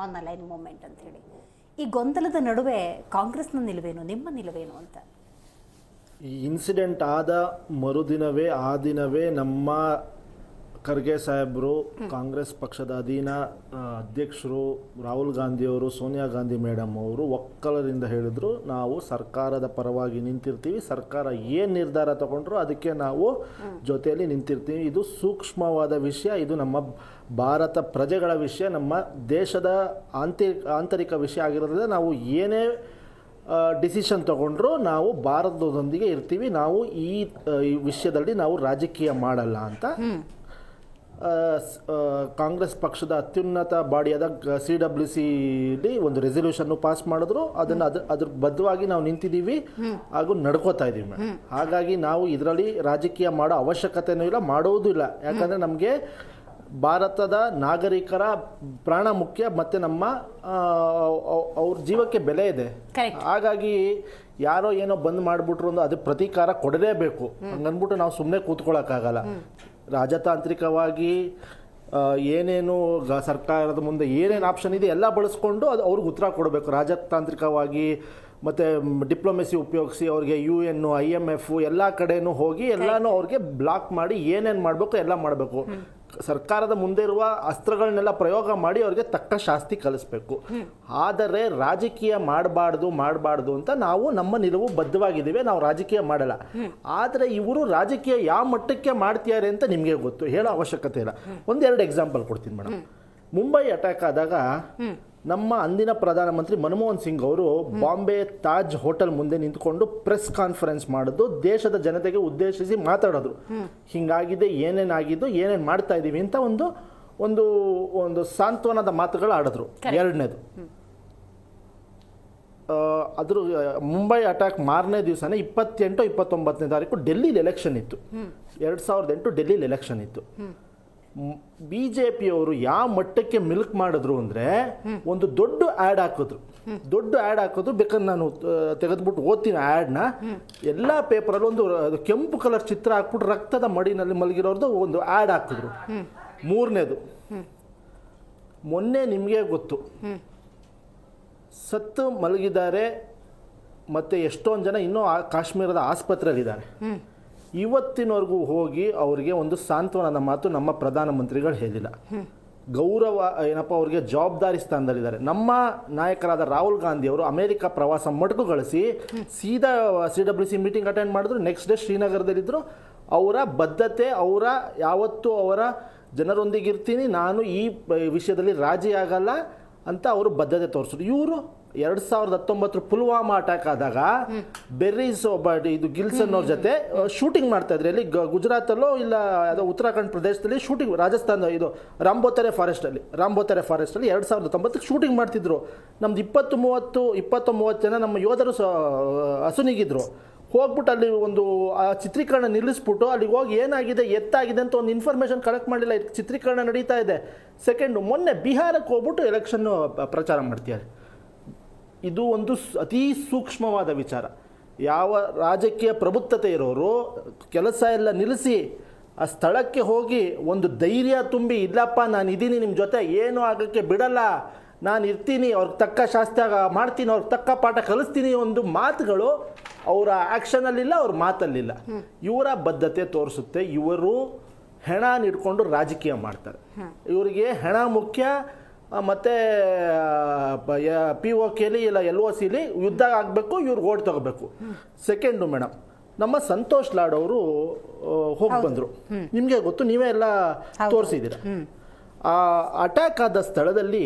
On align moment ಅಂತ ಹೇಳಿ. ಈ ಗೊಂದಲದ ನಡುವೆ ಕಾಂಗ್ರೆಸ್ನ ನಿಲುವೇನು, ನಿಮ್ಮ ನಿಲುವೇನು ಅಂತ? ಈ ಇನ್ಸಿಡೆಂಟ್ ಆದ ಮರುದಿನವೇ ಆ ದಿನವೇ ನಮ್ಮ ಖರ್ಗೆ ಸಾಹೇಬರು, ಕಾಂಗ್ರೆಸ್ ಪಕ್ಷದ ಅಧೀನ ಅಧ್ಯಕ್ಷರು ರಾಹುಲ್ ಗಾಂಧಿಯವರು, ಸೋನಿಯಾ ಗಾಂಧಿ ಮೇಡಮ್ ಅವರು ಒಕ್ಕಲರಿಂದ ಹೇಳಿದ್ರು, ನಾವು ಸರ್ಕಾರದ ಪರವಾಗಿ ನಿಂತಿರ್ತೀವಿ, ಸರ್ಕಾರ ಏನು ನಿರ್ಧಾರ ತಗೊಂಡ್ರು ಅದಕ್ಕೆ ನಾವು ಜೊತೆಯಲ್ಲಿ ನಿಂತಿರ್ತೀವಿ. ಇದು ಸೂಕ್ಷ್ಮವಾದ ವಿಷಯ, ಇದು ನಮ್ಮ ಭಾರತ ಪ್ರಜೆಗಳ ವಿಷಯ, ನಮ್ಮ ದೇಶದ ಆಂತರಿಕ ವಿಷಯ ಆಗಿರೋದ್ರಿಂದ ನಾವು ಏನೇ ಡಿಸಿಷನ್ ತಗೊಂಡ್ರು ನಾವು ಭಾರತದೊಂದಿಗೆ ಇರ್ತೀವಿ, ನಾವು ಈ ವಿಷಯದಲ್ಲಿ ನಾವು ರಾಜಕೀಯ ಮಾಡಲ್ಲ ಅಂತ ಕಾಂಗ್ರೆಸ್ ಪಕ್ಷದ ಅತ್ಯುನ್ನತ ಬಾಡಿಯಾದ CWCಲಿ ಒಂದು ರೆಸಲ್ಯೂಷನ್ ಪಾಸ್ ಮಾಡಿದ್ರು. ಅದನ್ನು ಅದ್ರ ಬದ್ಧವಾಗಿ ನಾವು ನಿಂತಿದ್ದೀವಿ ಹಾಗೂ ನಡ್ಕೋತಾ ಇದ್ದೀವಿ ಮೇಡಮ್. ಹಾಗಾಗಿ ನಾವು ಇದರಲ್ಲಿ ರಾಜಕೀಯ ಮಾಡೋ ಅವಶ್ಯಕತೆನೂ ಇಲ್ಲ, ಮಾಡೋದು ಇಲ್ಲ. ಯಾಕಂದರೆ ನಮಗೆ ಭಾರತದ ನಾಗರಿಕರ ಪ್ರಾಣ ಮುಖ್ಯ, ಮತ್ತು ನಮ್ಮ ಅವ್ರ ಜೀವಕ್ಕೆ ಬೆಲೆ ಇದೆ. ಹಾಗಾಗಿ ಯಾರೋ ಏನೋ ಬಂದ್ ಮಾಡಿಬಿಟ್ರು ಅಂದ್ರೆ ಅದು ಪ್ರತೀಕಾರ ಕೊಡಲೇಬೇಕು. ಹಂಗನ್ಬಿಟ್ಟು ನಾವು ಸುಮ್ಮನೆ ಕೂತ್ಕೊಳ್ಳೋಕ್ಕಾಗಲ್ಲ. ರಾಜತಾಂತ್ರಿಕವಾಗಿ ಏನೇನು ಸರ್ಕಾರದ ಮುಂದೆ ಏನೇನು ಆಪ್ಷನ್ ಇದೆ ಎಲ್ಲ ಬಳಸ್ಕೊಂಡು ಅದು ಅವ್ರಿಗೆ ಉತ್ತರ ಕೊಡಬೇಕು. ರಾಜತಾಂತ್ರಿಕವಾಗಿ ಮತ್ತು ಡಿಪ್ಲೊಮೆಸಿ ಉಪಯೋಗಿಸಿ ಅವ್ರಿಗೆ UN, IMF ಎಲ್ಲ ಕಡೆನೂ ಹೋಗಿ ಎಲ್ಲನೂ ಅವ್ರಿಗೆ ಬ್ಲಾಕ್ ಮಾಡಿ ಏನೇನು ಮಾಡಬೇಕು ಎಲ್ಲ ಮಾಡಬೇಕು. ಸರ್ಕಾರದ ಮುಂದೆ ಇರುವ ಅಸ್ತ್ರಗಳನ್ನೆಲ್ಲ ಪ್ರಯೋಗ ಮಾಡಿ ಅವ್ರಿಗೆ ತಕ್ಕ ಶಾಸ್ತಿ ಕಲಿಸ್ಬೇಕು. ಆದರೆ ರಾಜಕೀಯ ಮಾಡಬಾರ್ದು ಅಂತ ನಾವು ನಮ್ಮ ನಿಲುವು ಬದ್ಧವಾಗಿದ್ದೀವಿ, ನಾವು ರಾಜಕೀಯ ಮಾಡಲ್ಲ. ಆದರೆ ಇವರು ರಾಜಕೀಯ ಯಾವ ಮಟ್ಟಕ್ಕೆ ಮಾಡ್ತಿದ್ದಾರೆ ಅಂತ ನಿಮಗೆ ಗೊತ್ತು, ಹೇಳೋ ಅವಶ್ಯಕತೆ ಇಲ್ಲ. ಒಂದೆರಡು ಎಕ್ಸಾಂಪಲ್ ಕೊಡ್ತೀನಿ ಮೇಡಮ್. ಮುಂಬೈ ಅಟ್ಯಾಕ್ ಆದಾಗ ನಮ್ಮ ಅಂದಿನ ಪ್ರಧಾನಮಂತ್ರಿ ಮನಮೋಹನ್ ಸಿಂಗ್ ಅವರು ಬಾಂಬೆ ತಾಜ್ ಹೋಟೆಲ್ ಮುಂದೆ ನಿಂತ್ಕೊಂಡು ಪ್ರೆಸ್ ಕಾನ್ಫರೆನ್ಸ್ ಮಾಡಿದ್ದು, ದೇಶದ ಜನತೆಗೆ ಉದ್ದೇಶಿಸಿ ಮಾತಾಡೋದು, ಹಿಂಗಾಗಿದೆ, ಏನೇನಾಗಿದ್ದು, ಏನೇನು ಮಾಡ್ತಾ ಇದ್ದೀವಿ ಅಂತ ಒಂದು ಒಂದು ಒಂದು ಸಾಂತ್ವನದ ಮಾತುಗಳು ಆಡಿದ್ರು. ಎರಡನೇದು, ಅದ್ರ ಮುಂಬೈ ಅಟ್ಯಾಕ್ ಮಾರನೇ ದಿವಸನೇ 28-29ನೇ ತಾರೀಕು ಡೆಲ್ಲಿಲಿ ಎಲೆಕ್ಷನ್ ಇತ್ತು. 2008 ಡೆಲ್ಲಿಲಿ ಎಲೆಕ್ಷನ್ ಇತ್ತು. BJPಯವರು ಯಾವ ಮಟ್ಟಕ್ಕೆ ಮಿಲ್ಕ್ ಮಾಡಿದ್ರು ಅಂದರೆ ಒಂದು ದೊಡ್ಡ ಆ್ಯಡ್ ಹಾಕಿದ್ರು. ಬೇಕಾದ್ರೆ ನಾನು ತೆಗೆದ್ಬಿಟ್ಟು ಓದ್ತೀನಿ ಆ್ಯಡ್ನ. ಎಲ್ಲ ಪೇಪರಲ್ಲಿ ಒಂದು ಕೆಂಪು ಕಲರ್ ಚಿತ್ರ ಹಾಕ್ಬಿಟ್ಟು ರಕ್ತದ ಮಡಿನಲ್ಲಿ ಮಲಗಿರೋರ್ದು ಒಂದು ಆ್ಯಡ್ ಹಾಕಿದ್ರು. ಮೂರನೇದು, ಮೊನ್ನೆ ನಿಮಗೆ ಗೊತ್ತು, ಸತ್ತು ಮಲಗಿದ್ದಾರೆ ಮತ್ತು ಎಷ್ಟೊಂದು ಜನ ಇನ್ನೂ ಕಾಶ್ಮೀರದ ಆಸ್ಪತ್ರೆಯಲ್ಲಿದ್ದಾರೆ. ಇವತ್ತಿನವರೆಗೂ ಹೋಗಿ ಅವರಿಗೆ ಒಂದು ಸಾಂತ್ವನದ ಮಾತು ನಮ್ಮ ಪ್ರಧಾನಮಂತ್ರಿಗಳು ಹೇಳಿಲ್ಲ. ಗೌರವ ಏನಪ್ಪ, ಅವ್ರಿಗೆ ಜವಾಬ್ದಾರಿ ಸ್ಥಾನದಲ್ಲಿದ್ದಾರೆ. ನಮ್ಮ ನಾಯಕರಾದ ರಾಹುಲ್ ಗಾಂಧಿ ಅವರು ಅಮೆರಿಕ ಪ್ರವಾಸ ಮೊಟಕುಗೊಳಿಸಿ ಸೀದಾ CWC ಮೀಟಿಂಗ್ ಅಟೆಂಡ್ ಮಾಡಿದ್ರು. ನೆಕ್ಸ್ಟ್ ಡೇ ಶ್ರೀನಗರದಲ್ಲಿದ್ದರು. ಅವರ ಬದ್ಧತೆ, ಯಾವತ್ತೂ ಅವರ ಜನರೊಂದಿಗೆ ಇರ್ತೀನಿ, ನಾನು ಈ ವಿಷಯದಲ್ಲಿ ರಾಜಿ ಆಗಲ್ಲ ಅಂತ ಅವರು ಬದ್ಧತೆ ತೋರಿಸಿದ್ರು. ಇವರು 2019 ಪುಲ್ವಾಮಾ ಅಟ್ಯಾಕ್ ಆದಾಗ ಬೆರ್ರೀಸ್ ಇದು ಗಿಲ್ಸನ್ ಅವ್ರ ಜೊತೆ ಶೂಟಿಂಗ್ ಮಾಡ್ತಾ ಇದ್ರು. ಇಲ್ಲಿ ಗುಜರಾತಲ್ಲೋ ಇಲ್ಲ ಯಾವುದೋ ಉತ್ತರಾಖಂಡ್ ಪ್ರದೇಶದಲ್ಲಿ ಶೂಟಿಂಗ್, ರಾಜಸ್ಥಾನ ಇದು ರಾಂಬೋತೆರೆ ಫಾರೆಸ್ಟಲ್ಲಿ 2019 ಶೂಟಿಂಗ್ ಮಾಡ್ತಿದ್ರು. ನಮ್ದು 20-30 ಜನ ನಮ್ಮ ಯೋಧರು ಹಸುನಿಗಿದ್ರು. ಹೋಗ್ಬಿಟ್ಟು ಅಲ್ಲಿ ಒಂದು ಚಿತ್ರೀಕರಣ ನಿಲ್ಲಿಸ್ಬಿಟ್ಟು ಅಲ್ಲಿಗೆ ಹೋಗಿ ಏನಾಗಿದೆ ಎತ್ತಾಗಿದೆ ಅಂತ ಒಂದು ಇನ್ಫಾರ್ಮೇಷನ್ ಕಲೆಕ್ಟ್ ಮಾಡಿಲ್ಲ. ಚಿತ್ರೀಕರಣ ನಡೀತಾ ಇದೆ. ಸೆಕೆಂಡು, ಮೊನ್ನೆ ಬಿಹಾರಕ್ಕೆ ಹೋಗ್ಬಿಟ್ಟು ಎಲೆಕ್ಷನ್ ಪ್ರಚಾರ ಮಾಡ್ತಿದ್ದಾರೆ. ಇದು ಒಂದು ಅತೀ ಸೂಕ್ಷ್ಮವಾದ ವಿಚಾರ. ಯಾವ ರಾಜಕೀಯ ಪ್ರಬುದ್ಧತೆ ಇರೋರು ಕೆಲಸ ಎಲ್ಲ ನಿಲ್ಲಿಸಿ ಆ ಸ್ಥಳಕ್ಕೆ ಹೋಗಿ ಒಂದು ಧೈರ್ಯ ತುಂಬಿ, ಇಲ್ಲಪ್ಪ ನಾನು ಇದ್ದೀನಿ, ನಿಮ್ಮ ಜೊತೆ ಏನೂ ಆಗೋಕ್ಕೆ ಬಿಡಲ್ಲ, ನಾನು ಇರ್ತೀನಿ, ಅವ್ರಿಗೆ ತಕ್ಕ ಶಾಸ್ತ್ರ ಮಾಡ್ತೀನಿ, ಅವ್ರಿಗೆ ತಕ್ಕ ಪಾಠ ಕಲಿಸ್ತೀನಿ, ಒಂದು ಮಾತುಗಳು ಅವರ ಆ್ಯಕ್ಷನಲ್ಲಿಲ್ಲ, ಅವ್ರ ಮಾತಲ್ಲಿಲ್ಲ. ಇವರ ಬದ್ಧತೆ ತೋರಿಸುತ್ತೆ. ಇವರು ಹೆಣ ಇಟ್ಕೊಂಡು ರಾಜಕೀಯ ಮಾಡ್ತಾರೆ. ಇವರಿಗೆ ಹೆಣ ಮುಖ್ಯ. ಮತ್ತು POKಲಿ ಇಲ್ಲ LOCಲಿ ಯುದ್ಧ ಆಗಬೇಕು, ಇವ್ರಿಗೆ ಓಟ್ ತಗೋಬೇಕು. ಸೆಕೆಂಡು ಮೇಡಮ್, ನಮ್ಮ ಸಂತೋಷ್ ಲಾಡ್ ಅವರು ಹೋಗಿ ಬಂದರು. ನಿಮಗೆ ಗೊತ್ತು, ನೀವೇ ಎಲ್ಲ ತೋರಿಸಿದ್ದೀರ. ಆ ಅಟ್ಯಾಕ್ ಆದ ಸ್ಥಳದಲ್ಲಿ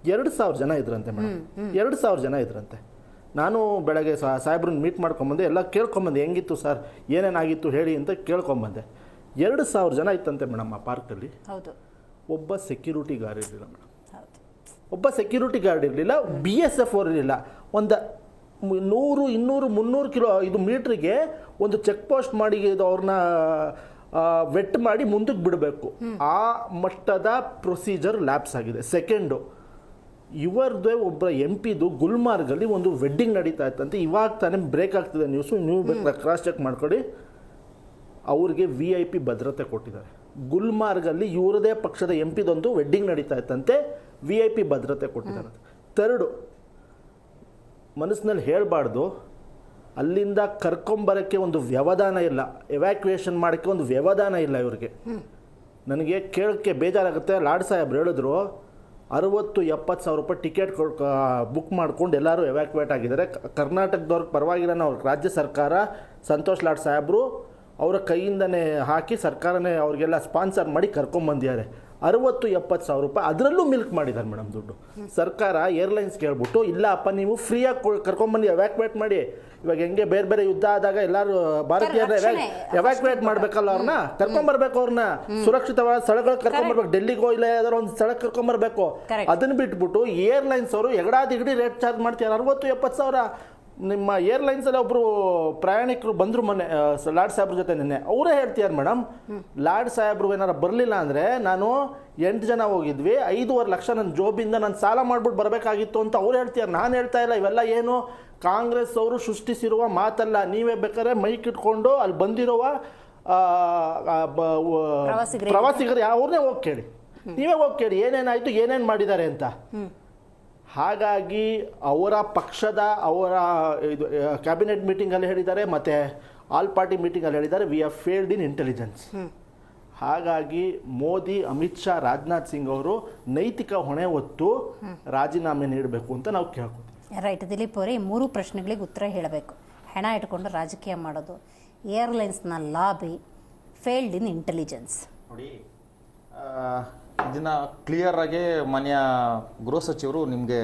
2,000 ಜನ ಇದ್ರಂತೆ ಮೇಡಮ್. 2,000 ಜನ ಇದ್ರಂತೆ. ನಾನು ಬೆಳಗ್ಗೆ ಸಾಹೇಬ್ರನ್ನ ಮೀಟ್ ಮಾಡ್ಕೊಂಬಂದೆ, ಎಲ್ಲ ಕೇಳ್ಕೊಂಬಂದೆ, ಹೆಂಗಿತ್ತು ಸರ್, ಏನೇನಾಗಿತ್ತು ಹೇಳಿ ಅಂತ ಕೇಳ್ಕೊಂಬಂದೆ. 2,000 ಜನ ಇತ್ತಂತೆ ಮೇಡಮ್ ಆ ಪಾರ್ಕಲ್ಲಿ. ಒಬ್ಬ ಸೆಕ್ಯೂರಿಟಿ ಗಾರ್ಡ್ ಇರಲಿಲ್ಲ ಮೇಡಮ್. ಸೆಕ್ಯೂರಿಟಿ ಗಾರ್ಡ್ ಇರಲಿಲ್ಲ. BSF ಅವರು ಇರಲಿಲ್ಲ. ಒಂದು 100, 200, 300 ಮೀಟ್ರಿಗೆ ಒಂದು ಚೆಕ್ ಪೋಸ್ಟ್ ಮಾಡಿ ಅವ್ರನ್ನ ವೆಟ್ ಮಾಡಿ ಮುಂದಕ್ಕೆ ಬಿಡಬೇಕು. ಆ ಮಟ್ಟದ ಪ್ರೊಸೀಜರ್ ಲ್ಯಾಪ್ಸ್ ಆಗಿದೆ. ಸೆಕೆಂಡು, ಇವರದೇ ಒಬ್ಬ MP ಗುಲ್ಮಾರ್ಗಲ್ಲಿ ಒಂದು ವೆಡ್ಡಿಂಗ್ ನಡೀತಾ ಇತ್ತಂತೆ. ಇವಾಗ ತಾನೇ ಬ್ರೇಕ್ ಆಗ್ತಿದೆ ನ್ಯೂಸು, ನೀವು ಬೇಕಾದ್ರೆ ಕ್ರಾಸ್ ಚೆಕ್ ಮಾಡ್ಕೊಳ್ಳಿ. ಅವ್ರಿಗೆ VIP ಭದ್ರತೆ ಕೊಟ್ಟಿದ್ದಾರೆ. ಗುಲ್ಮಾರ್ಗಲ್ಲಿ ಇವರದೇ ಪಕ್ಷದ MP ವೆಡ್ಡಿಂಗ್ ನಡೀತಾ ಇತ್ತಂತೆ. VIP ಭದ್ರತೆ ಕೊಟ್ಟಿದ್ದಾರೆ. ಥರ್ಡು, ಮನಸ್ಸಿನಲ್ಲಿ ಹೇಳಬಾರ್ದು, ಅಲ್ಲಿಂದ ಕರ್ಕೊಂಬರೋಕ್ಕೆ ಒಂದು ವ್ಯವಧಾನ ಇಲ್ಲ, ಎವ್ಯಾಕ್ಯುಯೇಷನ್ ಮಾಡೋಕ್ಕೆ ಒಂದು ವ್ಯವಧಾನ ಇಲ್ಲ ಇವ್ರಿಗೆ. ನನಗೆ ಕೇಳೋಕ್ಕೆ ಬೇಜಾರಾಗುತ್ತೆ. ಲಾಡ್ ಸಾಹೇಬ್ರು ಹೇಳಿದ್ರು 60-70 ಸಾವಿರ ರೂಪಾಯಿ ಟಿಕೆಟ್ ಬುಕ್ ಮಾಡ್ಕೊಂಡು ಎಲ್ಲರೂ ಎವ್ಯಾಕ್ಯುವೇಟ್ ಆಗಿದ್ದಾರೆ. ಕರ್ನಾಟಕದವ್ರಿಗೆ ಪರವಾಗಿಲ್ಲ, ನಾವು ರಾಜ್ಯ ಸರ್ಕಾರ ಸಂತೋಷ್ ಲಾಡ್ ಸಾಹೇಬರು ಅವರ ಕೈಯಿಂದನೇ ಹಾಕಿ ಸರ್ಕಾರನೇ ಅವ್ರಿಗೆಲ್ಲ ಸ್ಪಾನ್ಸರ್ ಮಾಡಿ ಕರ್ಕೊಂಬಂದಿದ್ದಾರೆ. 60-70 ಸಾವಿರ ರೂಪಾಯಿ ಅದರಲ್ಲೂ ಮಿಲ್ಕ್ ಮಾಡಿದ್ದಾರೆ ಮೇಡಮ್ ದುಡ್ಡು. ಸರ್ಕಾರ ಏರ್ಲೈನ್ಸ್ ಕೇಳ್ಬಿಟ್ಟು ಇಲ್ಲ ಅಪ್ಪ ನೀವು ಫ್ರೀಯಾಗಿ ಕರ್ಕೊಂಬಂದು ಎವ್ಯಾಕ್ಯುವೇಟ್ ಮಾಡಿ. ಇವಾಗ ಹೆಂಗೆ ಬೇರೆ ಬೇರೆ ಯುದ್ಧ ಆದಾಗ ಎಲ್ಲರೂ ಭಾರತೀಯರ ಎವ್ಯಾಕ್ಯುವೇಟ್ ಮಾಡ್ಬೇಕಲ್ಲ, ಅವ್ರನ್ನ ಕರ್ಕೊಂಬರ್ಬೇಕು, ಅವ್ರನ್ನ ಸುರಕ್ಷಿತವಾದ ಸ್ಥಳಗಳಿಗೆ ಕರ್ಕೊಂಬರ್ಬೇಕು. ಡೆಲ್ಲಿಗೋ ಇಲ್ಲ ಯಾವ್ದಾದ್ರು ಒಂದು ಸ್ಥಳಕ್ಕೆ ಕರ್ಕೊಂಬರ್ಬೇಕು. ಅದನ್ನ ಬಿಟ್ಬಿಟ್ಟು ಏರ್ಲೈನ್ಸ್ ಅವರು ಎಗಡಾದಿಗಡಿ ರೇಟ್ ಚಾರ್ಜ್ ಮಾಡ್ತಾರೆ 60-70 ಸಾವಿರ. ನಿಮ್ಮ ಏರ್ಲೈನ್ಸಲ್ಲಿ ಒಬ್ಬರು ಪ್ರಯಾಣಿಕರು ಬಂದರು ಮೊನ್ನೆ ಲಾಡ್ ಸಾಹೇಬ್ರ ಜೊತೆ ನಿನ್ನೆ, ಅವರೇ ಹೇಳ್ತೀಯಾರ ಮೇಡಮ್, ಲಾಡ್ ಸಾಹೇಬ್ರು ಏನಾರು ಬರಲಿಲ್ಲ ಅಂದರೆ ನಾನು 8 ಜನ ಹೋಗಿದ್ವಿ, 5.5 ಲಕ್ಷ ನನ್ನ ಜೋಬಿಂದ ನಾನು ಸಾಲ ಮಾಡ್ಬಿಟ್ಟು ಬರಬೇಕಾಗಿತ್ತು ಅಂತ ಅವ್ರು ಹೇಳ್ತೀಯಾರ. ನಾನು ಹೇಳ್ತಾ ಇಲ್ಲ. ಇವೆಲ್ಲ ಏನು ಕಾಂಗ್ರೆಸ್ ಅವರು ಸೃಷ್ಟಿಸಿರುವ ಮಾತಲ್ಲ. ನೀವೇ ಬೇಕಾದ್ರೆ ಮೈಕ್ ಇಟ್ಕೊಂಡು ಅಲ್ಲಿ ಬಂದಿರುವ ಪ್ರವಾಸಿಗರು ಅವ್ರನ್ನೇ ಹೋಗಿ ಕೇಳಿ, ನೀವೇ ಹೋಗಿ ಕೇಳಿ ಏನೇನಾಯಿತು, ಏನೇನು ಮಾಡಿದ್ದಾರೆ ಅಂತ. ಹಾಗಾಗಿ ಅವರ ಪಕ್ಷದ ಅವರ ಇದು ಕ್ಯಾಬಿನೆಟ್ ಮೀಟಿಂಗಲ್ಲಿ ಹೇಳಿದ್ದಾರೆ, ಮತ್ತು ಆಲ್ ಪಾರ್ಟಿ ಮೀಟಿಂಗಲ್ಲಿ ಹೇಳಿದ್ದಾರೆ, we have failed in intelligence. ಹಾಗಾಗಿ ಮೋದಿ, ಅಮಿತ್ ಶಾ, ರಾಜನಾಥ್ ಸಿಂಗ್ ಅವರು ನೈತಿಕ ಹೊಣೆ ಹೊತ್ತು ರಾಜೀನಾಮೆ ನೀಡಬೇಕು ಅಂತ ನಾವು ಕೇಳ್ಕೊತೀವಿ. ರೈಟ್. ದಿಲೀಪ್ ಅವರೇ, ಈ 3 ಪ್ರಶ್ನೆಗಳಿಗೆ ಉತ್ತರ ಹೇಳಬೇಕು. ಹೆಣ ಇಟ್ಕೊಂಡು ರಾಜಕೀಯ ಮಾಡೋದು, ಏರ್ಲೈನ್ಸ್ನ ಲಾಬಿ, ಫೇಲ್ಡ್ ಇನ್ ಇಂಟೆಲಿಜೆನ್ಸ್. ನೋಡಿ, ಇದನ್ನ ಕ್ಲಿಯರ್ ಆಗಿ ಮಾನ್ಯ ಗೃಹ ಸಚಿವರು ನಿಮಗೆ